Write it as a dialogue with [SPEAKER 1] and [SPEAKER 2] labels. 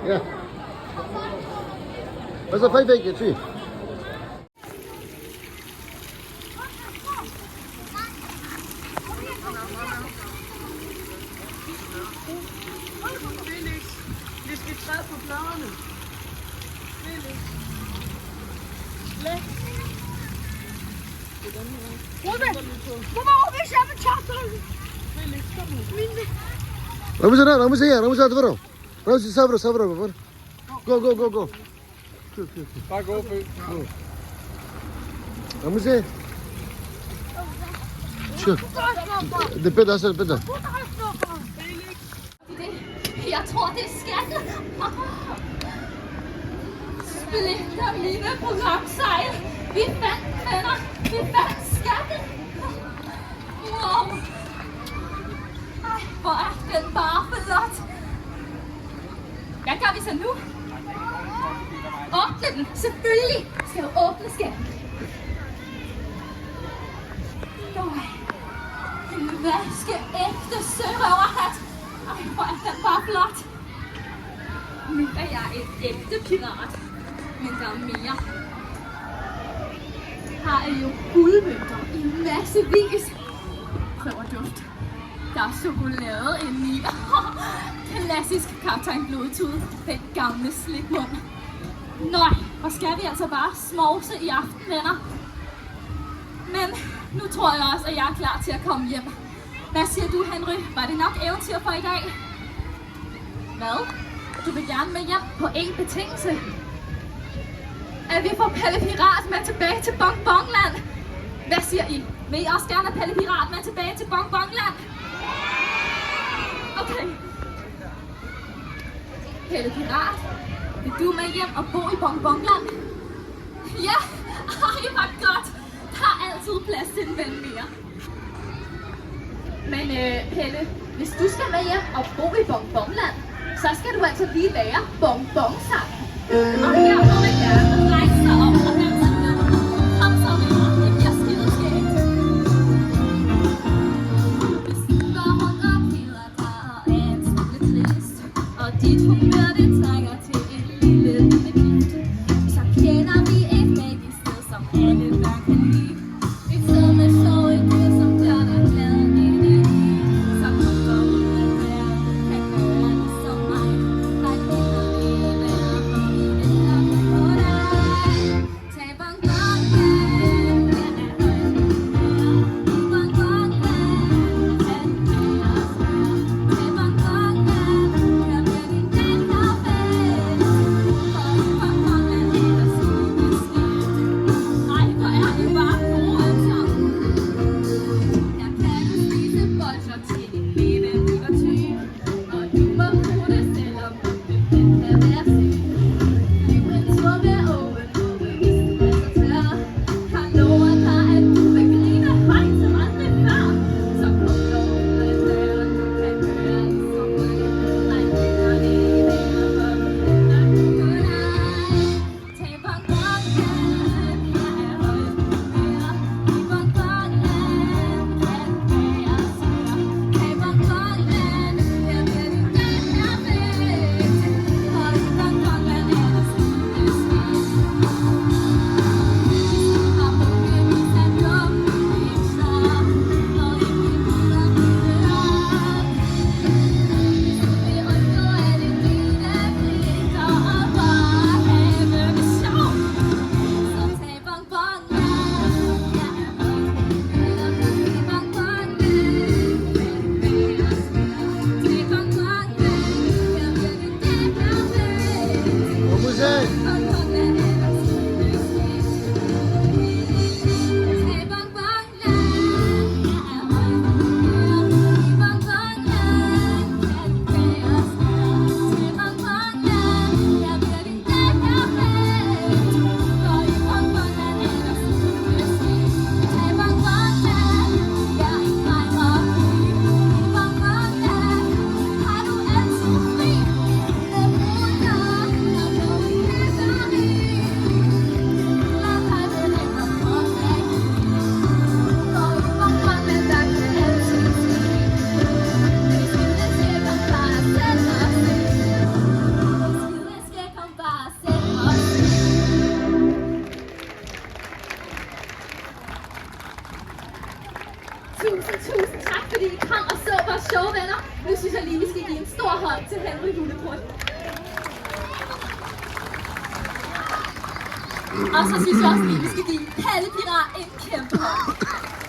[SPEAKER 1] Ja. Og så fej væk, ty.
[SPEAKER 2] Vi skal træde på bladene.
[SPEAKER 1] Ramuse, advaro. Ramuse, sabro, por. Go.
[SPEAKER 2] Bare gå, Fø.
[SPEAKER 1] Ramuse. Kør. Det bedre, så det bedre.
[SPEAKER 3] Jeg tror, det er skatten. Splinter mine programsejl. Vi fandt venner. Vi fandt skatten. Wow. Ej, hvor er den bare flot. Hvad gør vi så nu? Åbne den. Selvfølgelig skal du åbne skatten. En vaskeægte sørøverhat. Ej, hvor er den bare flot. Nu er jeg et ægte pirat. Men der er mere. Her er jo guldmønter i massevis. Prøv at dufte. Der er chokolade indeni. Klassisk Kaptajn Bluetooth. Den gamle slikmund. Nøj, hvor skal vi altså bare smovse i aften, venner. Men nu tror jeg også, at jeg er klar til at komme hjem. Hvad siger du, Henry? Var det nok eventyr for i dag? Hvad? Du vil gerne med hjem på én betingelse. At vi får Pelle Pirat med tilbage til Bonbonland. Hvad siger I? Vil I også gerne have Pelle Pirat med tilbage til Bonbonland? Okay. Pelle Pirat, vil du med hjem og bo i Bonbonland? Ja! Ej, hvor godt! Der er altid plads til en ven mere. Men Pelle, hvis du skal med hjem og bo i Bonbonland, så skal du altså lige lære bonbonsang. Og her må man gerne rejse sig op og danse med. Kom så venner, det bliver skideskægt. Hvis du går rundt og keder dig og er en smule trist, og dit humør det trænger til en lille gift, så kender vi et magisk sted, som alle der kan lide. Et sted med sjove dyr, som gør dig glad indeni. Så kom der ud af verden, kan gøre det som mig. Der kender lille venner, og vi venter på dig. Tag Bonbonland, den er højt i vejret. Bonbonland, den bliver os her. Tag Bonbonland, her bliver din dag kaffe. Og så var sjove venner. Nu synes jeg lige, vi skal give en stor hånd til Henry Hundebrund. Og så synes jeg også lige, vi skal give Palle Pirat en kæmpe hånd.